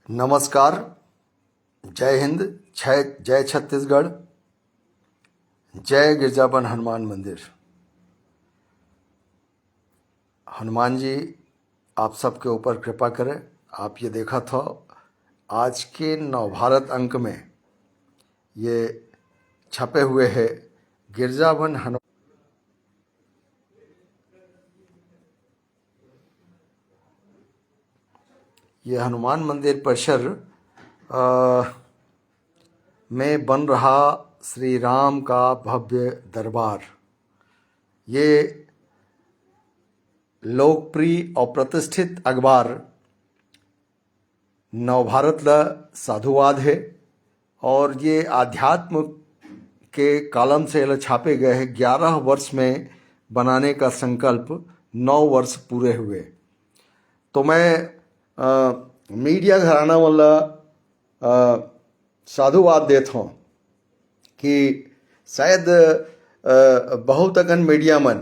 नमस्कार। जय हिंद। जय छत्तीसगढ़। जय गिरजावन हनुमान मंदिर। हनुमान जी आप सबके ऊपर कृपा करें। आप ये देखा था आज के नवभारत अंक में ये छपे हुए हैं गिरजावन हनुमान। ये हनुमान मंदिर परिसर में बन रहा श्री राम का भव्य दरबार। ये लोकप्रिय और प्रतिष्ठित अखबार नवभारत ला साधुवाद है और ये आध्यात्म के कालम से छापे गए हैं। 11 वर्ष में बनाने का संकल्प 9 वर्ष पूरे हुए। तो मैं मीडिया घराना वाला साधुवाद देता हूँ कि शायद बहुत अगन मीडिया मन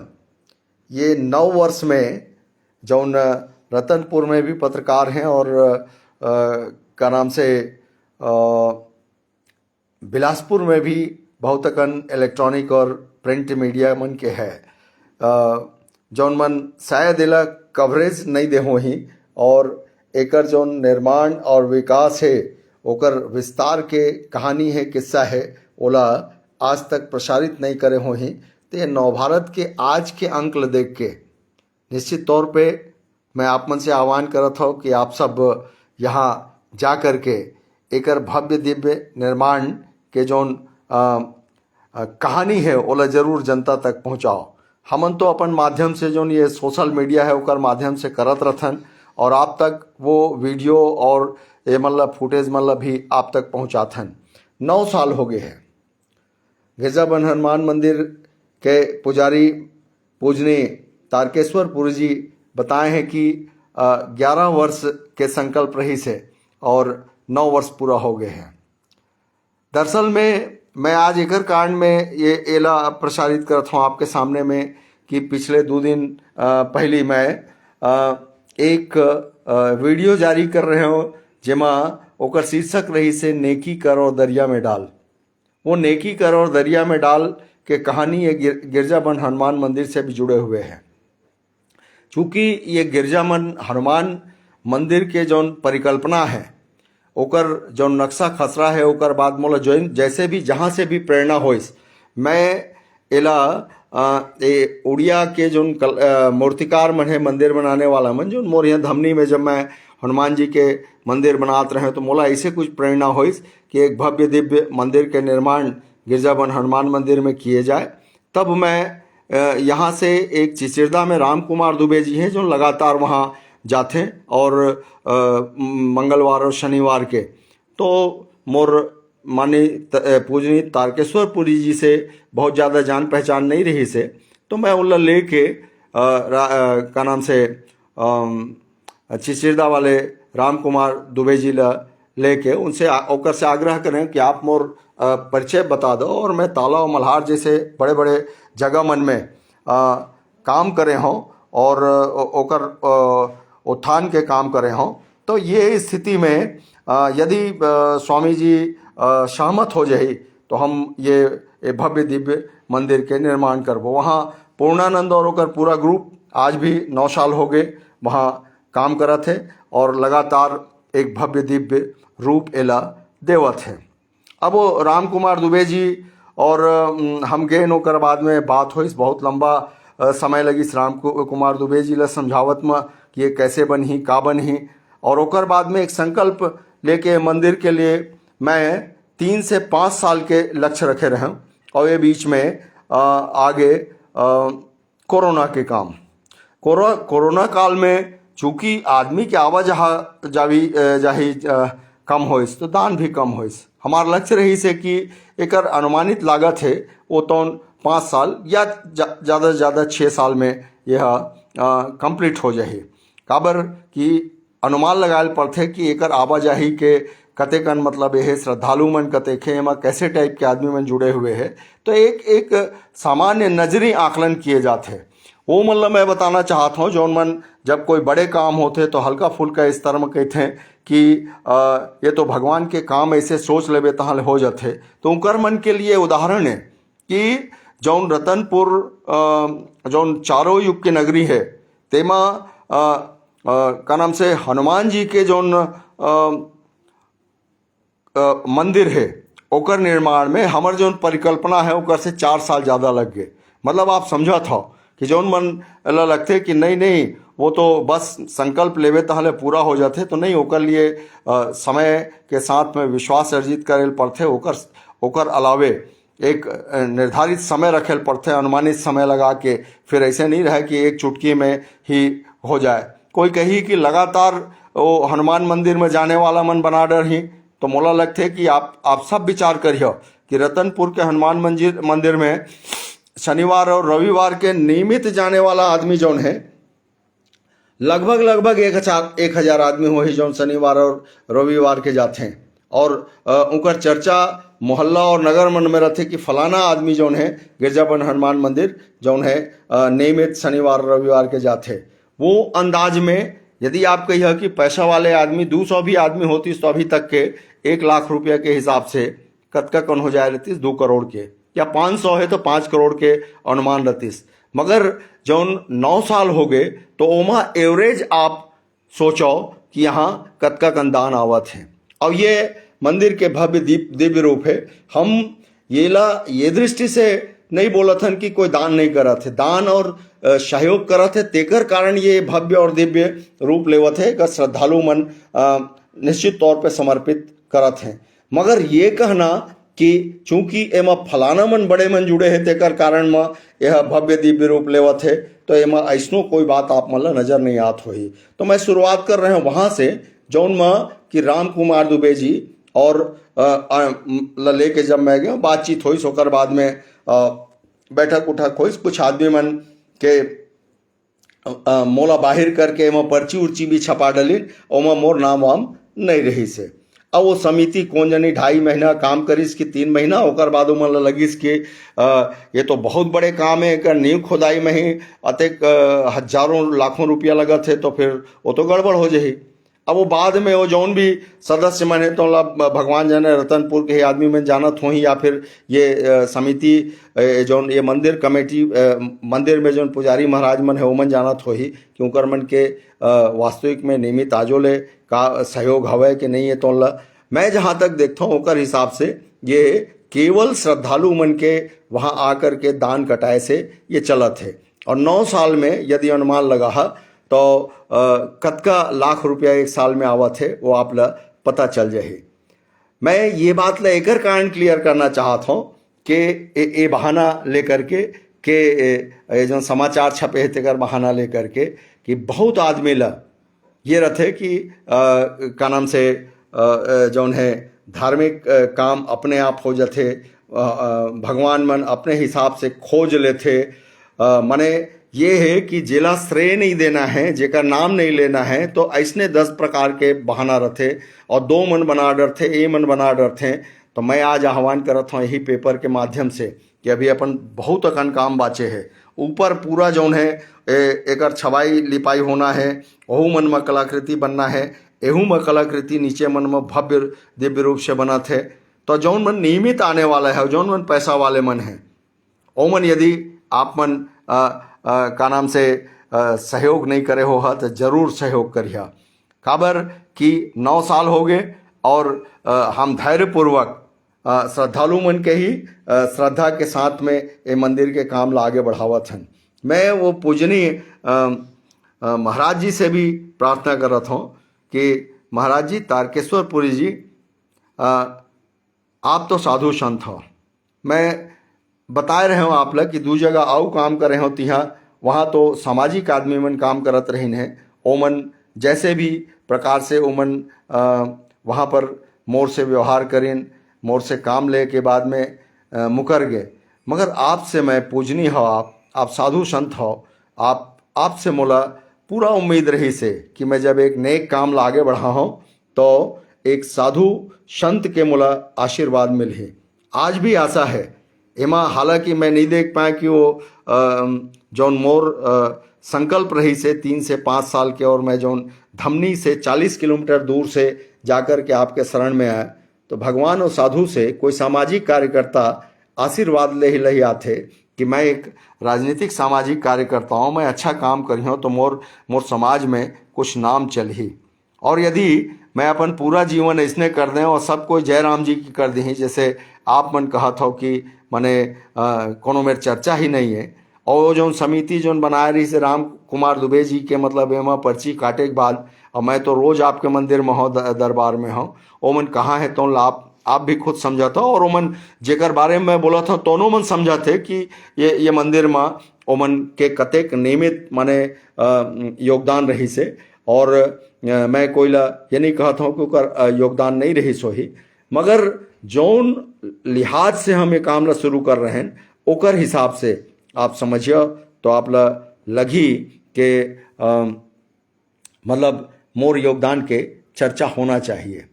ये 9 वर्ष में जौन रतनपुर में भी पत्रकार हैं और का नाम से बिलासपुर में भी बहुत अकन इलेक्ट्रॉनिक और प्रिंट मीडिया मन के है जौन मन शायद इला कवरेज नहीं दे हो ही और एकर जौन निर्माण और विकास है ओकर विस्तार के कहानी है किस्सा है ओला आज तक प्रसारित नहीं करे हो ही। तो ये नवभारत के आज के अंक ल देख के निश्चित तौर पे मैं आप मन से आह्वान करत हूँ कि आप सब यहाँ जा कर के एकर भव्य दिव्य निर्माण के जौन कहानी है ओला जरूर जनता तक पहुँचाओ। हमन तो अपन माध्यम से जौन ये सोशल मीडिया है ओकर माध्यम से करत रहथन और आप तक वो वीडियो और ये मतलब फुटेज मतलब भी आप तक पहुँचाथन। 9 साल हो गए हैं। गिरजावन हनुमान मंदिर के पुजारी पूजनीय तारकेश्वर पुरी जी बताए हैं कि 11 वर्ष के संकल्प रही से और 9 वर्ष पूरा हो गए हैं। दरअसल में मैं आज एकर कारण में ये एला प्रसारित करता हूँ आपके सामने में कि पिछले 2 दिन पहले मैं एक वीडियो जारी कर रहे हो जेमा ओकर शीर्षक रही से नेकी कर और दरिया में डाल। वो नेकी कर और दरिया में डाल के कहानी ये गिरजावन हनुमान मंदिर से भी जुड़े हुए हैं। चूँकि ये गिरजावन हनुमान मंदिर के जौन परिकल्पना है ओकर जौन नक्शा खसरा है ओकर बाद मोला जौन जैसे भी जहाँ से भी प्रेरणा होइस मैं एला ए उड़िया के जौन मूर्तिकार मन है मंदिर बनाने वाला मन जौन मोर यहाँ धमनी में जब मैं हनुमान जी के मंदिर बनात रहे तो मोला ऐसे कुछ प्रेरणा होइस कि एक भव्य दिव्य मंदिर के निर्माण गिरजावन हनुमान मंदिर में किए जाए। तब मैं यहाँ से एक चिचिरदा में राम कुमार दुबे जी हैं जो लगातार वहाँ जाते और मंगलवार और शनिवार के तो मोर मानी पूजनी तारकेश्वर पुरी जी से बहुत ज़्यादा जान पहचान नहीं रही से तो मैं उल्ला ले के का नाम से चिचिरदा वाले राम कुमार दुबे जी ला लेके उनसे ओकर से आग्रह करें कि आप मोर परिचय बता दो और मैं तालाब मल्हार जैसे बड़े बड़े जगह मन में काम करे हों और ओकर उत्थान के काम करे हों। तो ये स्थिति में यदि स्वामी जी सहमत हो जाए तो हम ये भव्य दिव्य मंदिर के निर्माण करबो। वहाँ पूर्णानंद और ओकर पूरा ग्रुप आज भी 9 साल हो गए वहाँ काम करत है और लगातार एक भव्य दिव्य रूप एला देवत है। अब वो राम कुमार दुबे जी और हम गए ओकर बाद में बात हुई बहुत लंबा समय लगी राम कुमार दुबे जी ला समझावत में कि ये कैसे बनही का बनही और ओकर बाद में एक संकल्प लेके मंदिर के लिए मैं 3 से 5 साल के लक्ष्य रखे रहे और ये बीच में आगे कोरोना के काम कोरोना काल में चूँकि आदमी के जाही कम होइस तो दान भी कम होइस। हमारा लक्ष्य रही से कि एकर अनुमानित लागत है वो तो 5 साल या ज़्यादा से ज़्यादा 6 साल में यह कंप्लीट हो जाए। काबर कि अनुमान लगायल पड़थे कि एकर आवाजाही के कतेकन मतलब यह श्रद्धालु मन कतेक है एमा कैसे टाइप के आदमी मन जुड़े हुए हैं तो एक सामान्य नजरी आकलन किए जाते हैं। वो मतलब मैं बताना चाहता हूँ जौन मन जब कोई बड़े काम होते तो हल्का फुल्का इस तरह में कहते हैं कि ये तो भगवान के काम ऐसे सोच लेबे तहाँ हो जाते। तो उनकर मन के लिए उदाहरण है कि जौन रतनपुर जौन चारों युग की नगरी है तेमा का नाम से हनुमान जी के जौन मंदिर है ओकर निर्माण में हमार जौन परिकल्पना है ओकर से 4 साल ज़्यादा लग गए। मतलब आप समझा था कि जौन मन लगते कि नहीं नहीं वो तो बस संकल्प लेवे तहले पूरा हो जाते, तो नहीं ओकर लिए समय के साथ में विश्वास अर्जित करे पड़ते। ओकर अलावे एक निर्धारित समय रखे पड़ते, अनुमानित समय लगा के, फिर ऐसे नहीं रहे कि एक चुटकी में ही हो जाए। कोई कही कि लगातार वो हनुमान मंदिर में जाने वाला मन बना डर ही, तो मोला लगते कि आप सब विचार करिए कि रतनपुर के हनुमान मंदिर में शनिवार और रविवार के नियमित जाने वाला आदमी जौन है लगभग 1,000 आदमी हो ही जौन शनिवार और रविवार के जाते हैं। और उनकर चर्चा मोहल्ला और नगर मन में रहते कि फलाना आदमी जौन है गिरजाबंद हनुमान मंदिर जौन है नियमित शनिवार रविवार के जाते। वो अंदाज में यदि आप कहिए कि पैसा वाले आदमी 200 भी आदमी होती तो अभी तक के 1 लाख रुपया के हिसाब से कतका कन हो जाए रहती 2 करोड़ के, या 500 है तो 5 करोड़ के अनुमान रहतीस। मगर जौन 9 साल हो गए तो ओमा एवरेज आप सोचो कि यहाँ कतका कंदान आवत है। और ये मंदिर के भव्य दिव्य रूप है। हम ये दृष्टि से नहीं बोलत हन कि कोई दान नहीं करत है, दान और सहयोग करत है, तेकर कारण ये भव्य और दिव्य रूप लेवत है का श्रद्धालु मन निश्चित तौर पे समर्पित करत हैं। मगर ये कहना कि चूंकि एमा फलाना मन बड़े मन जुड़े हैं तेकर कारण में यह भव्य दिव्य रूप लेवत है, तो एमा ऐसनो कोई बात आप मन ला नजर नहीं आत होही। तो मैं शुरुआत कर रहे हूँ वहाँ से जौन में कि राम कुमार दुबे जी और लेके जब मैं गया बातचीत हुई, सोकर बाद में बैठक उठक हुई, कुछ आदमी मन के मोला बाहिर करके एमा पर्ची उर्ची भी छपा डली, ओमा मोर नाम वाम नहीं रही से। अब वो समिति कौन जनी 2.5 महीना काम करीस कि 3 महीना, ओकर बाद मन लगिस कि ये तो बहुत बड़े काम है, एक नींव खोदाई में ही अतेक हजारों लाखों रुपया लगत है, तो फिर वो तो गड़बड़ हो जाही। अब वो बाद में वो जौन भी सदस्य मन है तो भगवान जाने रतनपुर के आदमी में जानत हो ही, या फिर ये समिति जौन ये मंदिर कमेटी मंदिर में जौन पुजारी महाराज मन है वो मन जानत हो ही कि उनकर मन के वास्तविक में नियमित आजोले का सहयोग हवे कि नहीं है। तो मैं जहाँ तक देखता हूँ ओकर हिसाब से ये केवल श्रद्धालु मन के वहाँ आकर के दान कटाए से ये चलत है। और 9 साल में यदि अनुमान लगा है तो कतका लाख रुपया 1 साल में आवत है वो आप ला पता चल जाए। मैं ये बात ला एकर कारण क्लियर करना चाहता हूँ कि ये बहाना लेकर के जो समाचार छपे है तेकर बहाना लेकर के कि बहुत आदमी ला ये रहते कि का नाम से जौन है धार्मिक काम अपने आप हो जाते, भगवान मन अपने हिसाब से खोज लेते। माने ये है कि जिला श्रेय नहीं देना है, जेकर नाम नहीं लेना है, तो ऐसने 10 प्रकार के बहाना रहते और 2 मन बना डरते, ए मन बना डरते। तो मैं आज आह्वान करत हूँ यही पेपर के माध्यम से कि अभी अपन बहुत अकन काम बाचे है। ऊपर पूरा जौन है एकर छवाई लिपाई होना है, वहू मन में कलाकृति बनना है, एहू में कलाकृति नीचे मन में भव्य दिव्य रूप से बना थे। तो जौन मन नियमित आने वाला है, जौन मन पैसा वाले मन है, ओ मन यदि आप मन का नाम से सहयोग नहीं करे हो तो जरूर सहयोग करिए। काबर कि 9 साल हो गए और हम धैर्यपूर्वक श्रद्धालु मन के ही श्रद्धा के साथ में ये मंदिर के काम ला आगे बढ़ावत हन। मैं वो पूजनीय महाराज जी से भी प्रार्थना करत हूँ कि महाराज जी तारकेश्वरपुरी जी आप तो साधु संत हो, मैं बताए रहे हो आप लोग कि 2 जगह आओ काम कर रहे हो तिहा, वहाँ तो सामाजिक आदमी मन काम करत रहीन है, ओमन जैसे भी प्रकार से ओमन वहाँ पर मोर से व्यवहार करें, मोर से काम ले के बाद में मुकर गए। मगर आपसे मैं पूजनी हो, आप साधु संत हो, आपसे मोला पूरा उम्मीद रही से कि मैं जब एक नेक काम ला आगे बढ़ा हूँ तो एक साधु संत के मोला आशीर्वाद मिले। आज भी आशा है एमा, हालांकि मैं नहीं देख पाया कि वो जौन मोर संकल्प रही से 3 से 5 साल के, और मैं जो धमनी से 40 किलोमीटर दूर से जाकर के आपके शरण में आया, तो भगवान और साधु से कोई सामाजिक कार्यकर्ता आशीर्वाद ले ही लही आते कि मैं एक राजनीतिक सामाजिक कार्यकर्ता हूँ, मैं अच्छा काम करी हूँ तो मोर समाज में कुछ नाम चल ही। और यदि मैं अपन पूरा जीवन इसने कर दें और सब कोई जयराम जी की कर दी, जैसे आप मन कहा था कि मने कोनो मेरे चर्चा ही नहीं है, और वो जो समिति जो बनाए रही से राम कुमार दुबे जी के मतलब एमा पर्ची काटे के बाद, और मैं तो रोज आपके मंदिर में हूँ, दरबार में हूँ, ओ मन कहाँ है तो आप भी खुद समझा था, और ओमन जेकर बारे में मैं बोला था दोनों मन समझा थे कि ये मंदिर में ओमन के कतेक नियमित माने योगदान रही से। और मैं कोई ला ये नहीं कहता हूँ कि ओकर योगदान नहीं रही सो ही, मगर जौन लिहाज से हम ये काम ला शुरू कर रहे हैं ओकर हिसाब से आप समझिए तो आप ला लगी के मतलब मोर योगदान के चर्चा होना चाहिए।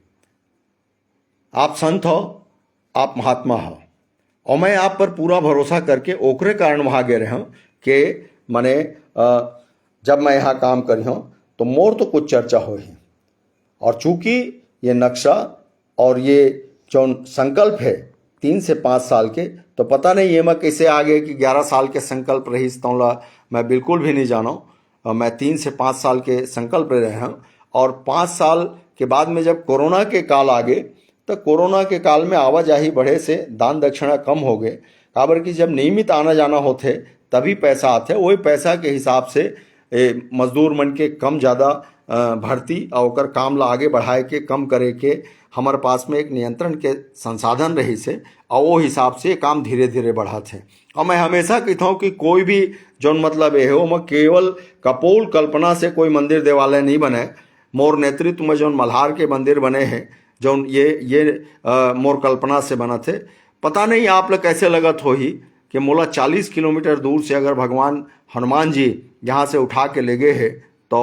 आप संत हो, आप महात्मा हो, और मैं आप पर पूरा भरोसा करके ओकरे कारण वहाँ गए रहा हूँ कि मैंने जब मैं यहाँ काम करी हूँ तो मोर तो कुछ चर्चा हो ही। और चूंकि ये नक्शा और ये जो संकल्प है 3 से 5 साल के, तो पता नहीं ये मैं कैसे आ गए कि 11 साल के संकल्प रही तो मैं बिल्कुल भी नहीं जाना। मैं 3 से 5 साल के संकल्प रहे हैं, और 5 साल के बाद में जब कोरोना के काल आ गए तो कोरोना के काल में आवाजाही बढ़े से दान दक्षिणा कम हो गए, काबर कि जब नियमित आना जाना होते तभी पैसा आते, वही पैसा के हिसाब से मजदूर मन के कम ज़्यादा भर्ती और ओकर काम ला आगे बढ़ाए के कम करे के हमारे पास में एक नियंत्रण के संसाधन रही से, और वो हिसाब से काम धीरे धीरे बढ़ाते। और मैं हमेशा कहता हूँ कि कोई भी जो मतलब ये हो, मैं केवल कपोल कल्पना से कोई मंदिर देवालय नहीं बने। मोर नेतृत्व में जो मल्हार के मंदिर बने हैं जो ये मोर कल्पना से बना थे। पता नहीं आप लोग कैसे लगत हो ही कि मोला 40 किलोमीटर दूर से अगर भगवान हनुमान जी यहाँ से उठा के ले गए हैं तो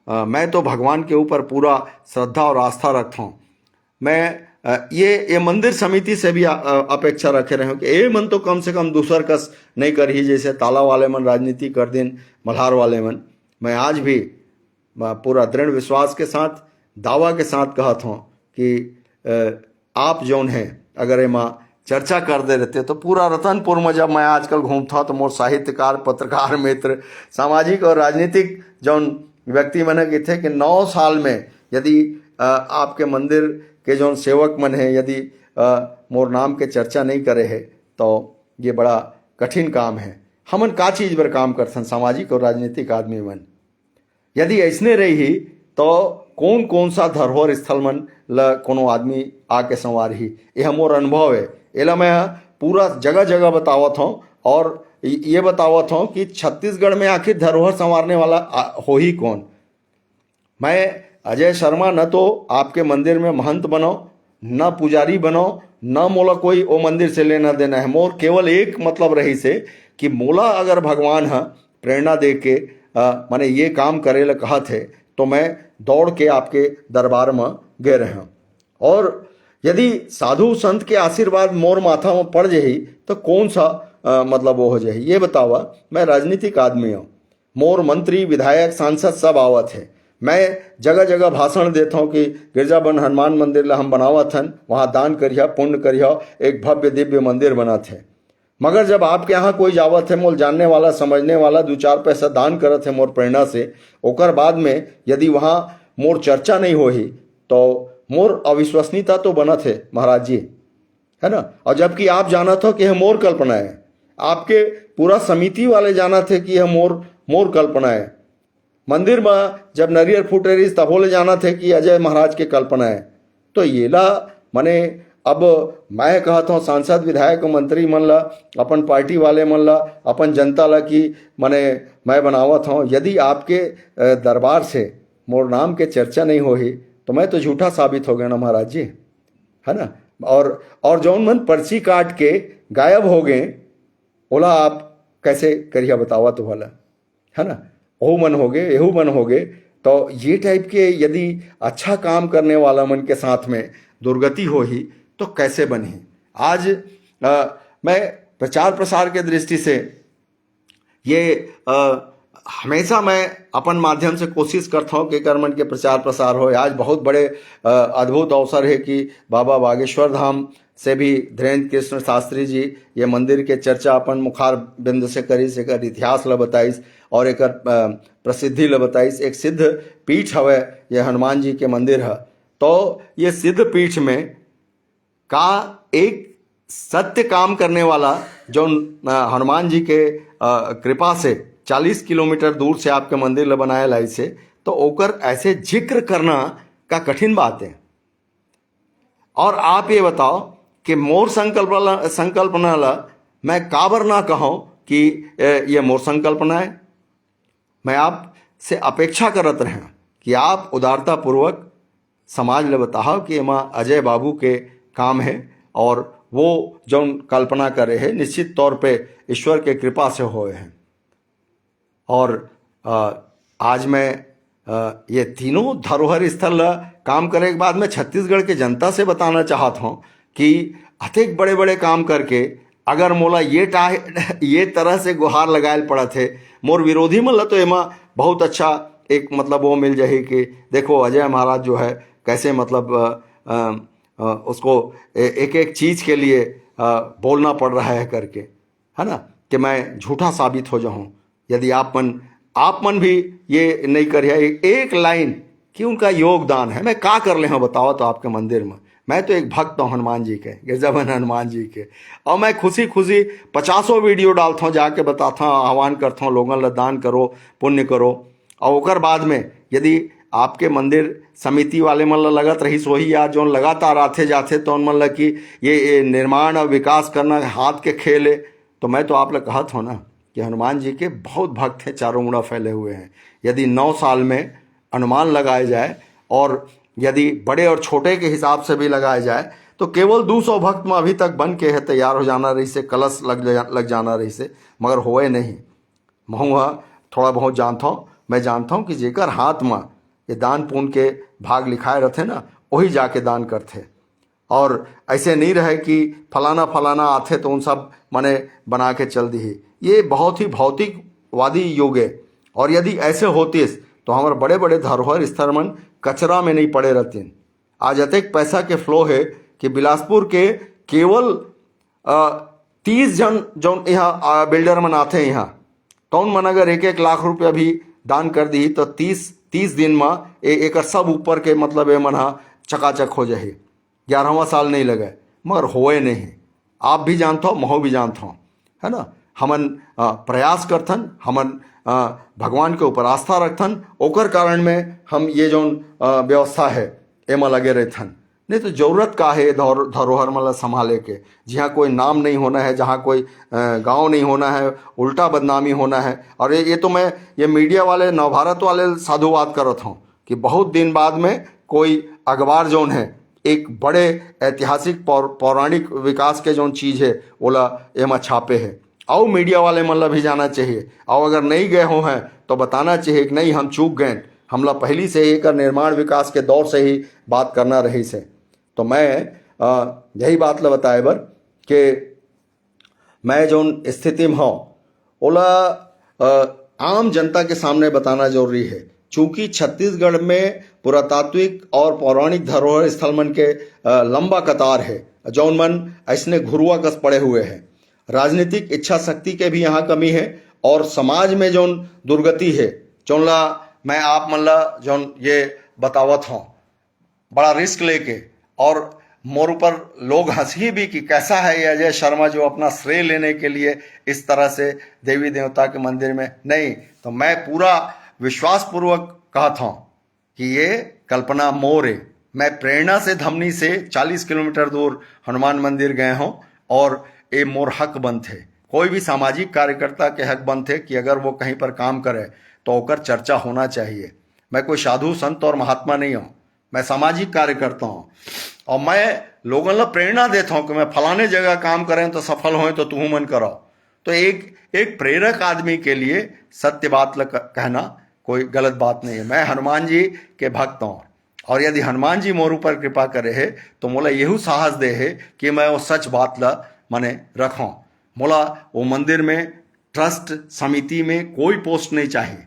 मैं तो भगवान के ऊपर पूरा श्रद्धा और आस्था रखता हूँ। मैं ये मंदिर समिति से भी अपेक्षा रखे रहे हूँ कि ये मन तो कम से कम दूसर कस नहीं कर ही, जैसे ताला वाले मन राजनीति कर दिन मल्हार वाले मन। मैं आज भी पूरा दृढ़ विश्वास के साथ दावा के साथ कहता हूँ कि आप जौन हैं अगर ये माँ चर्चा कर दे रहते तो पूरा रतनपुर में जब मैं आजकल घूमता तो मोर साहित्यकार, पत्रकार मित्र, सामाजिक और राजनीतिक जौन व्यक्ति मन के थे कि 9 साल में यदि आपके मंदिर के जो सेवक मन है यदि मोर नाम के चर्चा नहीं करे है तो ये बड़ा कठिन काम है। हमन का चीज़ पर काम करथन सामाजिक और राजनीतिक आदमी मन। यदि ऐसने रही तो कौन सा धरोहर स्थल मन ल कोनो आदमी आके संवार ही। यह मोर अनुभव है, एला मैं पूरा जगह जगह बतावत हूँ, और ये बतावत हूँ कि छत्तीसगढ़ में आखिर धरोहर संवारने वाला हो ही कौन। मैं अजय शर्मा न तो आपके मंदिर में महंत बनो, न पुजारी बनो, न मोला कोई वो मंदिर से लेना देना है। मोर केवल एक मतलब रही से कि मोला अगर भगवान है प्रेरणा दे के माने ये काम करे ला कहा थे तो मैं दौड़ के आपके दरबार में गए रहे हूँ। और यदि साधु संत के आशीर्वाद मोर माथा में पड़ जाही तो कौन सा मतलब वो हो जाही। ये बतावा, मैं राजनीतिक आदमी हूँ, मोर मंत्री विधायक सांसद सब आवत है। मैं जगह जगह भाषण देता हूँ कि गिरजाबंद हनुमान मंदिर ला हम बनावत हन, वहाँ दान करिया, पुण्य करिया, एक भव्य दिव्य मंदिर बनाते हैं। मगर जब आपके यहाँ कोई जावत है, मोल जानने वाला समझने वाला 2-4 पैसा दान करत है मोर प्रेरणा से, ओकर बाद में यदि वहाँ मोर चर्चा नहीं हो ही तो मोर अविश्वसनीयता तो बनत है महाराज जी, है ना। और जबकि आप जाना था कि यह मोर कल्पना है, आपके पूरा समिति वाले जाना थे कि यह मोर कल्पना है। मंदिर में जब नरियर फूटे रही तब बोले जाना थे कि अजय महाराज के कल्पना है। तो ये ला मने अब मैं कहता हूँ सांसद विधायक मंत्री मन ला, अपन पार्टी वाले मन ला, अपन जनता ला कि मने मैं बनावत हूँ, यदि आपके दरबार से मोर नाम के चर्चा नहीं हो ही तो मैं तो झूठा साबित हो गया ना महाराज जी, है ना। और जौन मन पर्ची काट के गायब हो गए बोला आप कैसे करिया बतावा तो वाला, है ना। ओहू मन हो गए, एहू मन हो गए। तो ये टाइप के यदि अच्छा काम करने वाला मन के साथ में दुर्गति हो ही तो कैसे बने। आज मैं प्रचार प्रसार के दृष्टि से ये हमेशा मैं अपन माध्यम से कोशिश करता हूँ कि एकर मन के प्रचार प्रसार हो। आज बहुत बड़े अद्भुत अवसर है कि बाबा बागेश्वर धाम से भी धीरेन्द्र कृष्ण शास्त्री जी ये मंदिर के चर्चा अपन मुखार बिंद से करीस, एकर इतिहास ल बताइस और एकर प्रसिद्धि ल बताइस। एक सिद्ध पीठ हवे ये हनुमान जी के मंदिर है। तो ये सिद्ध पीठ में का एक सत्य काम करने वाला जो हनुमान जी के कृपा से 40 किलोमीटर दूर से आपके मंदिर ल बनाए लाई से, तो ओकर ऐसे जिक्र करना का कठिन बात है। और आप ये बताओ कि मोर संकल्पना ला मैं काबर ना कहूँ कि ये मोर संकल्पना है। मैं आपसे अपेक्षा करत रहे कि आप उदारता पूर्वक समाज ले बताओ कि एमा अजय बाबू के काम है और वो जो कल्पना करे है निश्चित तौर पे ईश्वर के कृपा से होए हैं। और आज मैं ये तीनों धरोहर स्थल काम करे के बाद मैं छत्तीसगढ़ के जनता से बताना चाहता हूँ कि अतेक बड़े बड़े काम करके अगर मोला ये तरह से गुहार लगाए पड़ा थे मोर विरोधी मन ला, तो एमा बहुत अच्छा एक मतलब वो मिल जाए कि देखो अजय महाराज जो है कैसे मतलब उसको एक एक चीज़ के लिए बोलना पड़ रहा है करके, है ना, कि मैं झूठा साबित हो जाऊँ यदि आप मन भी ये नहीं करिए एक लाइन कि उनका योगदान है। मैं क्या कर ले हूँ बताओ तो आपके मंदिर में। मैं तो एक भक्त हूँ हनुमान जी के, गिरजावन हनुमान जी के, और मैं खुशी 50 वीडियो डालता हूँ, जाके बताता हूँ, आह्वान करता हूँ लोगों ला दान करो, पुण्य करो। और ओकर बाद में यदि आपके मंदिर समिति वाले मन ला लगत रही वही यार जो लगातार आते जाते तो उन मन ला कि ये निर्माण और विकास करना हाथ के खेल है, तो मैं तो आप लोग कहत हो ना कि हनुमान जी के बहुत भक्त हैं, चारों मुड़ा फैले हुए हैं। यदि 9 साल में अनुमान लगाया जाए और यदि बड़े और छोटे के हिसाब से भी लगाया जाए तो केवल 200 भक्त में अभी तक बन के है तैयार हो जाना रही से, कलश लग जाना रही से, मगर होए नहीं। महूँ थोड़ा बहुत जानता हूँ, मैं जानता हूँ कि जेकर हाथ में ये दान पुण्य के भाग लिखाए रहते ना वही जाके दान करते। और ऐसे नहीं रहे कि फलाना आते तो उन सब मने बना के चल दी। ये बहुत ही भौतिकवादी युग है। और यदि ऐसे होते तो हमारे बड़े बड़े धरोहर स्थल मन कचरा में नहीं पड़े रहते। आज अतेक पैसा के फ्लो है कि बिलासपुर के केवल 30 जन जो यहाँ बिल्डर मन आते हैं यहाँ, तो उन मन अगर 1-1 लाख रुपया भी दान कर दी तो 30 दिन में एक सब ऊपर के मतलब ये मन चकाचक हो जाए। 11वां साल नहीं लगे मगर होए नहीं। आप भी जानते हो, महू भी जानता हूँ, है ना। हमन प्रयास करथन, हमन भगवान के ऊपर आस्था रखथन, ओकर कारण में हम ये जो व्यवस्था है एमा लगे रहथन। नहीं तो जरूरत का है धरोहर मतलब संभाले के, जहाँ कोई नाम नहीं होना है, जहाँ कोई गांव नहीं होना है, उल्टा बदनामी होना है। और ये तो मैं ये मीडिया वाले नवभारत वाले साधुवाद करत हूँ कि बहुत दिन बाद में कोई अखबार जोन है एक बड़े ऐतिहासिक पौराणिक विकास के जो चीज़ है ओला एमा छापे है। और मीडिया वाले मतलब भी जाना चाहिए, और अगर नहीं गए हो हैं तो बताना चाहिए कि नहीं हम चूक गए, हमला पहली से ही कर निर्माण विकास के दौर से ही बात करना रही से। तो मैं यही बात ला बताए बर कि मैं जो स्थिति में हूँ ओला आम जनता के सामने बताना जरूरी है। चूंकि छत्तीसगढ़ में पुरातात्विक और पौराणिक धरोहर स्थल मन के लंबा कतार है, जौन मन ऐसने घुरुआ कस पड़े हुए हैं। राजनीतिक इच्छा शक्ति के भी यहाँ कमी है और समाज में जौन दुर्गति है जौन ला मैं आप मन ला जौन ये बतावत हूँ बड़ा रिस्क लेके, और मोर ऊपर लोग हंसी भी कि कैसा है ये अजय शर्मा जो अपना श्रेय लेने के लिए इस तरह से देवी देवता के मंदिर में नहीं। तो मैं पूरा विश्वास पूर्वक कहता हूँ कि ये कल्पना मोर है। मैं प्रेरणा से धमनी से 40 किलोमीटर दूर हनुमान मंदिर गए हूँ और ये मोर हक बन थे, कोई भी सामाजिक कार्यकर्ता के हक बन थे कि अगर वो कहीं पर काम करे तो ओकर चर्चा होना चाहिए। मैं कोई साधु संत और महात्मा नहीं हूँ, मैं सामाजिक कार्यकर्ता हूँ और मैं लोगों को प्रेरणा देता हूँ कि मैं फलाने जगह काम करें तो सफल हों तो तुम मन करो। तो एक प्रेरक आदमी के लिए सत्य बात कहना कोई गलत बात नहीं है। मैं हनुमान जी के भक्त हूँ और यदि हनुमान जी मोर ऊपर कृपा करे है तो मोला यही साहस दे है कि मैं वो सच बात ला मने रखूँ। मोला वो मंदिर में ट्रस्ट समिति में कोई पोस्ट नहीं चाहिए,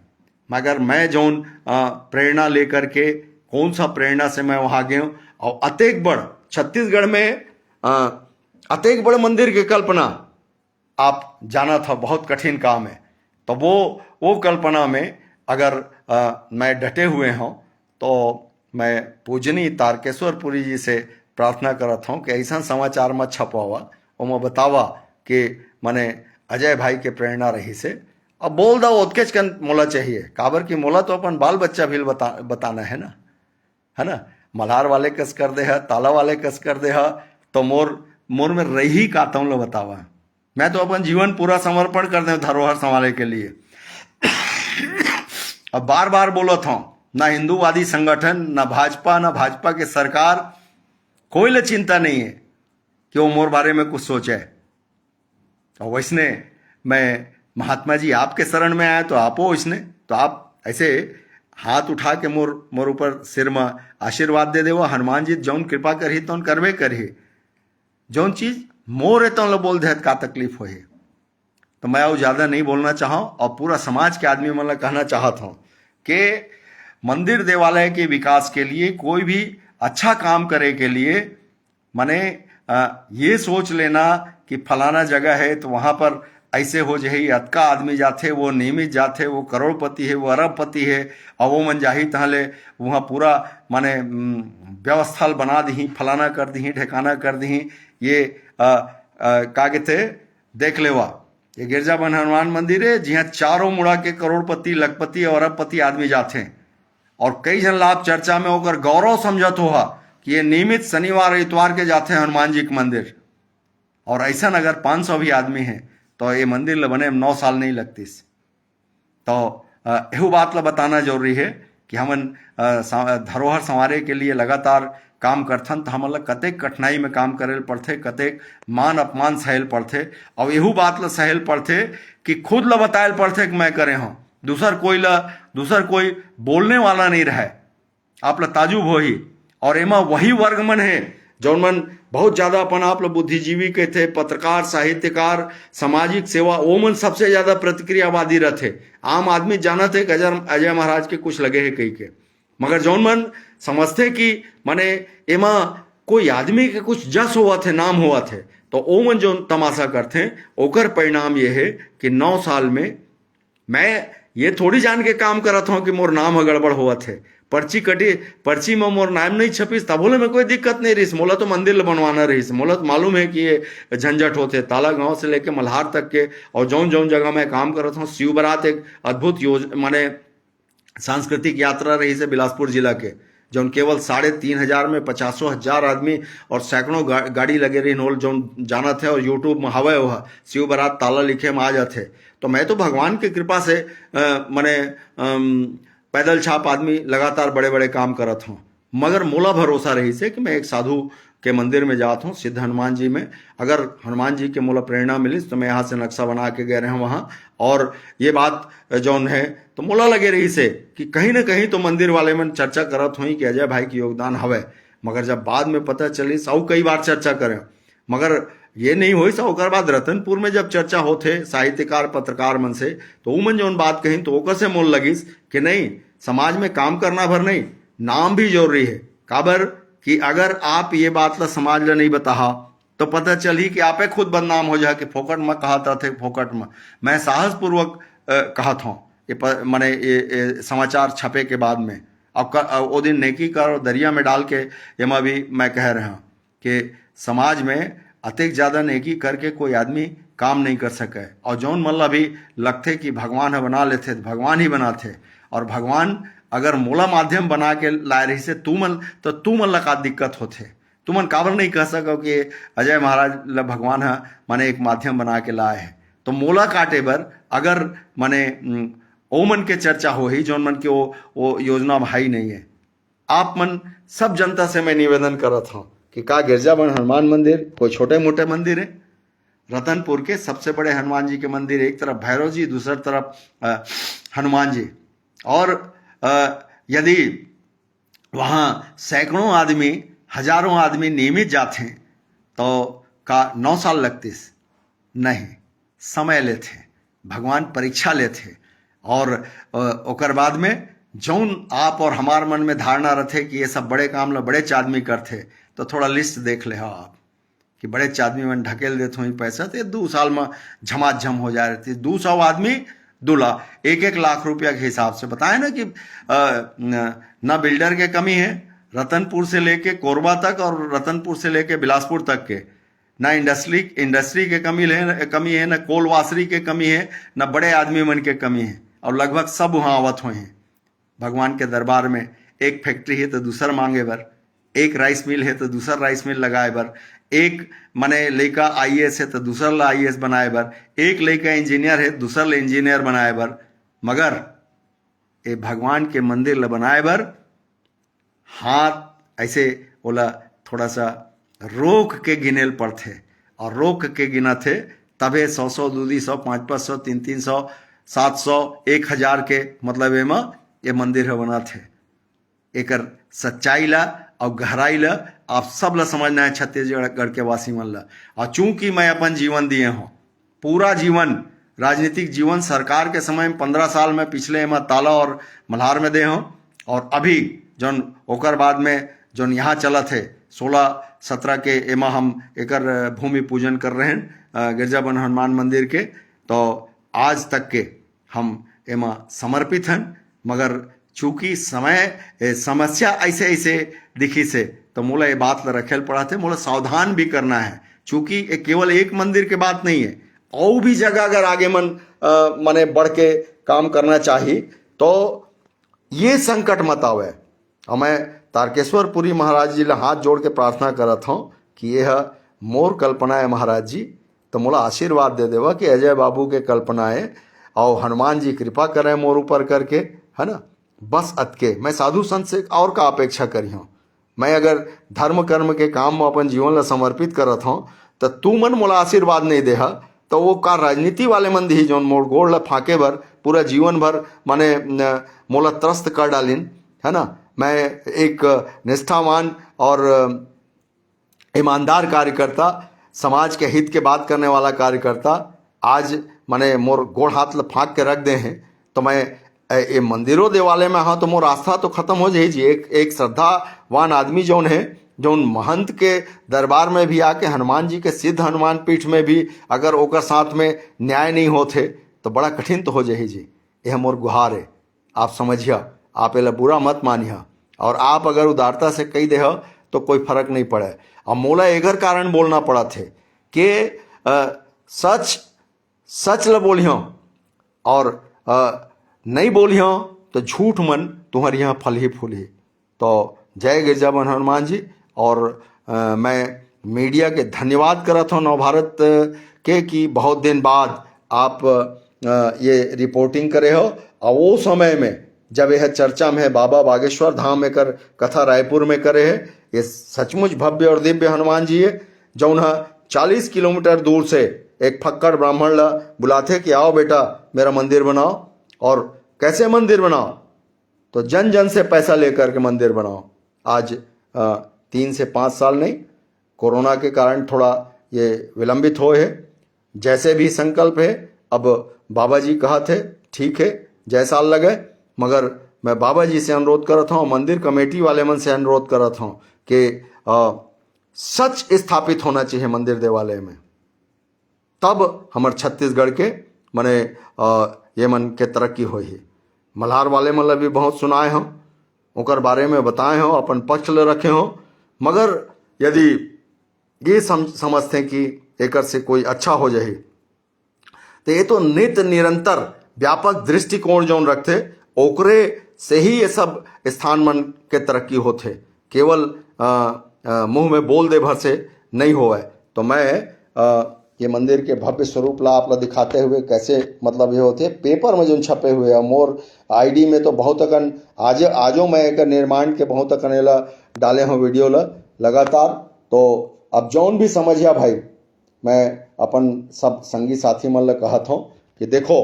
मगर मैं जौन प्रेरणा लेकर के कौन सा प्रेरणा से मैं वहाँ गया हूँ। और अतेक बड़ छत्तीसगढ़ में अतेक बड़ मंदिर की कल्पना आप जाना था बहुत कठिन काम है। तो वो कल्पना में अगर मैं डटे हुए हूँ तो मैं पूजनीय तारकेश्वरपुरी जी से प्रार्थना करता हूँ कि ऐसा समाचार मत छपवावा और मैं बतावा कि मने अजय भाई के प्रेरणा रही से अब बोल दो ओतकेच कन मोला चाहिए, काबर की मोला तो अपन बाल बच्चा भी बताना है ना। मल्हार वाले कस कर दे है, ताला वाले कस कर दे है, तो मोर में रही का तुम लोग बतावा। मैं तो अपन जीवन पूरा समर्पण कर दे धरोहर संभालने के लिए। अब बार बार बोला था, ना हिंदूवादी संगठन, ना भाजपा के सरकार, कोई ले चिंता नहीं है कि वो मोर बारे में कुछ सोचे। और वैसने मैं महात्मा जी आपके शरण में आया तो आप हो इसने, तो आप ऐसे हाथ उठा के मोर ऊपर सिर में आशीर्वाद दे देवो। हनुमान जी जौन कृपा करही तौन करबे करही, जौन चीज मोर है तो बोल दे का तकलीफ हो। तो मैं वो ज़्यादा नहीं बोलना चाहूँ और पूरा समाज के आदमी मतलब कहना चाहता हूँ कि मंदिर देवालय के विकास के लिए कोई भी अच्छा काम करे के लिए माने ये सोच लेना कि फलाना जगह है तो वहाँ पर ऐसे हो जाए, अतका आदमी जाते, वो नियमित जाते, वो करोड़पति है, वो अरबपति है, और वो मन जाही तहले वहाँ पूरा माने व्यवस्था बना दी, फलाना कर दी, ठिकाना कर दी। ये का कहते देख लेवा, ये गिरजाबंद हनुमान मंदिर है जहाँ चारों मुड़ा के करोड़पति, लखपति और अरबपति आदमी जाते हैं। और कई जन लाभ चर्चा में होकर गौरव समझत हुआ कि ये नियमित शनिवार इतवार के जाते हैं हनुमान जी के मंदिर। और ऐसा अगर 500 भी आदमी है तो ये मंदिर बने 9 साल नहीं लगती। तो यह बात ला बताना जरूरी है कि हमन धरोहर संवारे के लिए लगातार काम करथन, तो हमन ला कतेक कठिनाई में काम करे पड़थे, कतेक मान अपमान सहल पड़थे। और यहू बात ला सहल पड़थे कि खुद ला बतायल पड़थे कि मैं करे हूँ, दूसर कोई बोलने वाला नहीं रहे। आप ला ताजुब हो ही। और एमा वही वर्ग मन है जौन मन बहुत ज्यादा अपन आप लोग बुद्धिजीवी के थे, पत्रकार, साहित्यकार, सामाजिक सेवा, वो मन सबसे ज्यादा प्रतिक्रियावादी रहते। आम आदमी जाना थे कि अजय महाराज के कुछ लगे है कई के, मगर जौन मन समझते कि माने एमा कोई आदमी के कुछ जस हुआ थे, नाम हुआ थे, तो ओ मन जो तमाशा करते ओकर परिणाम ये है कि 9 साल में मैं ये थोड़ी जान के काम करत हूँ कि मोर नाम गड़बड़ हुआ थे। पर्ची कटी, पर्ची में मोर नाम नहीं छपीस तब बोले में कोई दिक्कत नहीं रही। मोला तो मंदिर बनवाना रही, मोला तो मालूम है कि ये झंझट होते ताला गांव से लेके मल्हार तक के। और जौन जगह मैं काम करत हूँ, शिव बारात एक अद्भुत माने सांस्कृतिक यात्रा रही से बिलासपुर जिला के, जौन केवल 3,500 में 50,000 आदमी और सैकड़ों गाड़ी लगे रही नोल जौन जाना थे। और यूट्यूब में हवा हुआ शिव बारात ताला लिखे में आ जाते। तो मैं तो भगवान की कृपा से मैंने पैदल छाप आदमी लगातार बड़े बड़े काम करत हूँ, मगर मोला भरोसा रही से कि मैं एक साधु के मंदिर में जाता हूँ, सिद्ध हनुमान जी में। अगर हनुमान जी के मोला प्रेरणा मिली तो मैं यहाँ से नक्शा बना के गए रहे वहाँ। और ये बात जौन है तो मोला लगे रही से कि कहीं ना कहीं तो मंदिर वाले में चर्चा करत हुई कि अजय भाई की योगदान हवे। मगर जब बाद में पता चली सब कई बार चर्चा करें, मगर ये नहीं हुई। सब ओकर बाद रतनपुर में जब चर्चा होते साहित्यकार पत्रकार मन से, तो वो मन जो बात कही तो ओकर से मोल लगिस कि नहीं, समाज में काम करना भर नहीं, नाम भी जरूरी है। काबर कि अगर आप ये बात ला समाज ला नहीं बताहा तो पता चली कि आपे खुद बदनाम हो जाए कि फोकट में कहा थे, फोकट में। मैं साहस पूर्वक कहा था ये माने ये समाचार छपे के बाद में। अब वो दिन नेकी कर और दरिया में डाल के एमा भी मैं कह रहा हूँ कि समाज में अतिक ज्यादा नेकी करके कोई आदमी काम नहीं कर सके। और जौन मल्ला भी लगते कि भगवान है बना लेते तो भगवान ही बनाते। और भगवान अगर मोला माध्यम बना के लाए रही से तू मन ला का दिक्कत होते। तू मन काबर नहीं कह सको कि अजय महाराज ला भगवान है माने एक माध्यम बना के लाए है। तो मोला काटे बर अगर माने ओ मन के चर्चा हो ही जौन मन के वो योजना भाई नहीं है। आप मन सब जनता से मैं निवेदन करत हूँ कि का गिरजाबंद हनुमान मंदिर कोई छोटे मोटे मंदिर है। रतनपुर के सबसे बड़े हनुमान जी के मंदिर, एक तरफ भैरव जी, दूसरी तरफ हनुमान जी। और यदि वहाँ सैकड़ों आदमी, हजारों आदमी नियमित जाते तो का 9 साल लगते नहीं, समय लेते। भगवान परीक्षा लेथे। और ओकर बाद में जौन आप और हमार मन में धारणा रथे कि ये सब बड़े काम ला बड़े आदमी करथे, तो थोड़ा लिस्ट देख ले हो आप कि बड़े आदमी मन ढकेल देते हो पैसा, तो 2 साल में झमाझम हो जा रही थी। 200 आदमी 2 लाख, 1-1 लाख रुपया के हिसाब से बताए ना कि न बिल्डर के कमी है रतनपुर से लेके कोरबा तक और रतनपुर से लेके बिलासपुर तक के, ना इंडस्ट्री के कमी है, न कोलवासरी के कमी है, न बड़े आदमी मन के कमी है, और लगभग सब वहाँ आवत हुए हैं भगवान के दरबार में। एक फैक्ट्री है तो दूसर मांगे बर, एक राइस मिल है तो दूसर राइस मिल लगाए बर, एक मने लड़का IAS है तो दूसर ला IAS बनाए बर, एक लड़का इंजीनियर है दूसर ला इंजीनियर बनाए बर। मगर ये भगवान के मंदिर ला बनाए बर हाथ ऐसे बोला थोड़ा सा रोक के गिनेल पड़थे, और रोक के गिना थे तबे 100-100, 200, 500, 300, 700, 1000 के मतलब एमा ये मंदिर है बना थे। एकर सच्चाई ला और गहराई ला आप सब ला समझना है छत्तीसगढ़ के वासी मन ला। और चूंकि मैं अपन जीवन दिए हूँ, पूरा जीवन राजनीतिक जीवन सरकार के समय में 15 साल में पिछले एमा ताला और मल्हार में दे हूँ, और अभी जौन ओकर बाद में जौन यहाँ चला थे 16-17 के एमा हम एकर भूमि पूजन कर रहे हैं गिरजावन हनुमान मंदिर के, तो आज तक के हम एमा समर्पित हैं। मगर चूंकि समस्या ऐसे ऐसे दिखी से तो मोला ये बात ला रखेल पड़ा थे, मोला सावधान भी करना है, चूंकि ये केवल एक मंदिर के बात नहीं है, और भी जगह अगर आगे मने बढ़ के काम करना चाहिए तो ये संकट मत आवे। और मैं तारकेश्वरपुरी महाराज जी ला हाथ जोड़ के प्रार्थना करत हूँ कि यह मोर कल्पना है महाराज जी, तो मोला आशीर्वाद दे देवा कि अजय बाबू के कल्पनाएं और हनुमान जी कृपा करें मोर ऊपर करके, है ना। बस अतके मैं साधु संत से और का अपेक्षा करी हूँ। मैं अगर धर्म कर्म के काम में अपन जीवन ला समर्पित करत हूँ तो तू मन मोला आशीर्वाद नहीं देहा तो वो का राजनीति वाले मन दी जौन मोर गोड़ ला फाके भर पूरा जीवन भर माने मोला त्रस्त कर डालिन, है ना। मैं एक निष्ठावान और ईमानदार कार्यकर्ता, समाज के हित के बात करने वाला कार्यकर्ता, आज मैंने मोर गोड़ हाथ ला फाँक के रख दे हैं, तो मैं ये मंदिरों देवालय में हाँ तो मोर आस्था तो खत्म हो जाए जी। एक श्रद्धावान आदमी जौन है, जौन महंत के दरबार में भी आके हनुमान जी के सिद्ध हनुमान पीठ में भी अगर ओकर साथ में न्याय नहीं होते तो बड़ा कठिन तो हो जाए जी। यह मोर गुहार है, आप समझिए, आप एला बुरा मत मानिए, और आप अगर उदारता से कही दे तो कोई फर्क नहीं पड़े। और मोला एगर कारण बोलना पड़ा थे कि सच ल बोलियो और नहीं बोलियो तो झूठ मन तुम्हारे यहाँ फल ही फूल ही। तो जय गिरजावन हनुमान जी। और मैं मीडिया के धन्यवाद करता हूँ नवभारत के कि बहुत दिन बाद आप ये रिपोर्टिंग करे हो, और वो समय में जब यह चर्चा में है बाबा बागेश्वर धाम में कर कथा रायपुर में करे है, ये सचमुच भव्य और दिव्य हनुमान जी है। जौन 40 किलोमीटर दूर से एक फक्कड़ ब्राह्मण ला बुलाते कि आओ बेटा मेरा मंदिर बनाओ, और कैसे मंदिर बनाओ, तो जन जन से पैसा लेकर के मंदिर बनाओ। आज 3 से 5 साल नहीं, कोरोना के कारण थोड़ा ये विलंबित हो है, जैसे भी संकल्प है। अब बाबा जी कहा थे ठीक है जय साल लगे, मगर मैं बाबा जी से अनुरोध करता हूँ, मंदिर कमेटी वाले मन से अनुरोध करता हूँ कि सच स्थापित होना चाहिए मंदिर देवालय में, तब हमारे छत्तीसगढ़ के मने ये मन के तरक्की हो ही। मल्हार वाले मन भी बहुत सुनाए हों, ओकर बारे में बताए हों, अपन पक्ष ले रखे हों, मगर यदि ये समझते हैं कि एकर से कोई अच्छा हो जाए तो ये तो नित निरंतर व्यापक दृष्टिकोण जौन रखते ओकरे से ही ये सब स्थान मन के तरक्की होते, केवल मुंह में बोल दे भर से नहीं होए। तो मैं ये मंदिर के भव्य स्वरूप ला आप ला दिखाते हुए कैसे मतलब ये होते पेपर में जो छपे हुए हैं, मोर आईडी में तो बहुत अकन आजो मैं एक निर्माण के बहुत अकन ला डाले हूँ वीडियो ला लगातार। तो अब जौन भी समझिया भाई, मैं अपन सब संगी साथी मन ला कहत हूँ कि देखो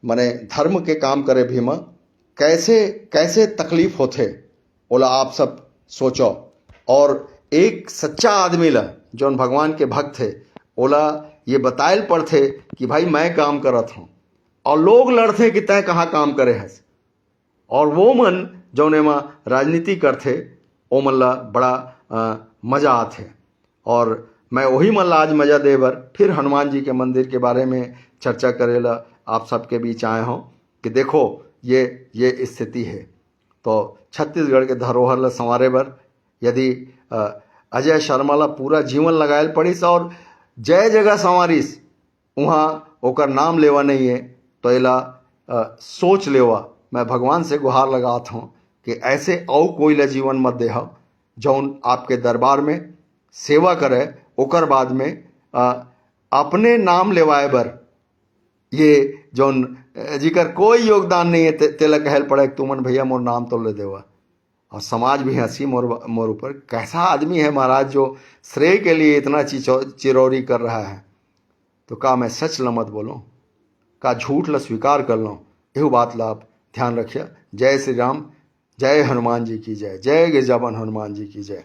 मने धर्म के काम करे भी माँ कैसे कैसे तकलीफ होते बोला आप सब सोचो। और एक सच्चा आदमी ला जौन भगवान के भक्त है ओला ये बतायल पड़थे कि भाई मैं काम करत हूँ और लोग लड़थे कि तय कहाँ काम करे हस। और वो मन जौने में राजनीति करथे ओ मन ला बड़ा मजा आथे। और मैं वही मन ला आज मजा दे बर फिर हनुमान जी के मंदिर के बारे में चर्चा करेला आप सबके बीच आए हों कि देखो ये स्थिति है। तो छत्तीसगढ़ के धरोहर ला संवारे बर यदि अजय शर्मा ला पूरा जीवन लगायल पड़िस और जय जगह संवारिस वहाँ ओकर नाम लेवा नहीं है तो एला सोच लेवा। मैं भगवान से गुहार लगात हूँ कि ऐसे और कोई ला जीवन मत देह जौन आपके दरबार में सेवा करे ओकर बाद में अपने नाम लेवाए बर ये जौन जिकर कोई योगदान नहीं है तेला कहल पड़े तुमन भैया मोर नाम तो ले देवा। और समाज भी हंसी मोर ऊपर, कैसा आदमी है महाराज जो श्रेय के लिए इतना चिरौरी कर रहा है। तो का मैं सच ल मत बोलूं, का झूठ ला स्वीकार कर लूँ, यह बात ला आप ध्यान रखिए। जय श्री राम, जय हनुमान जी की जय, जय गिरजावन हनुमान जी की जय।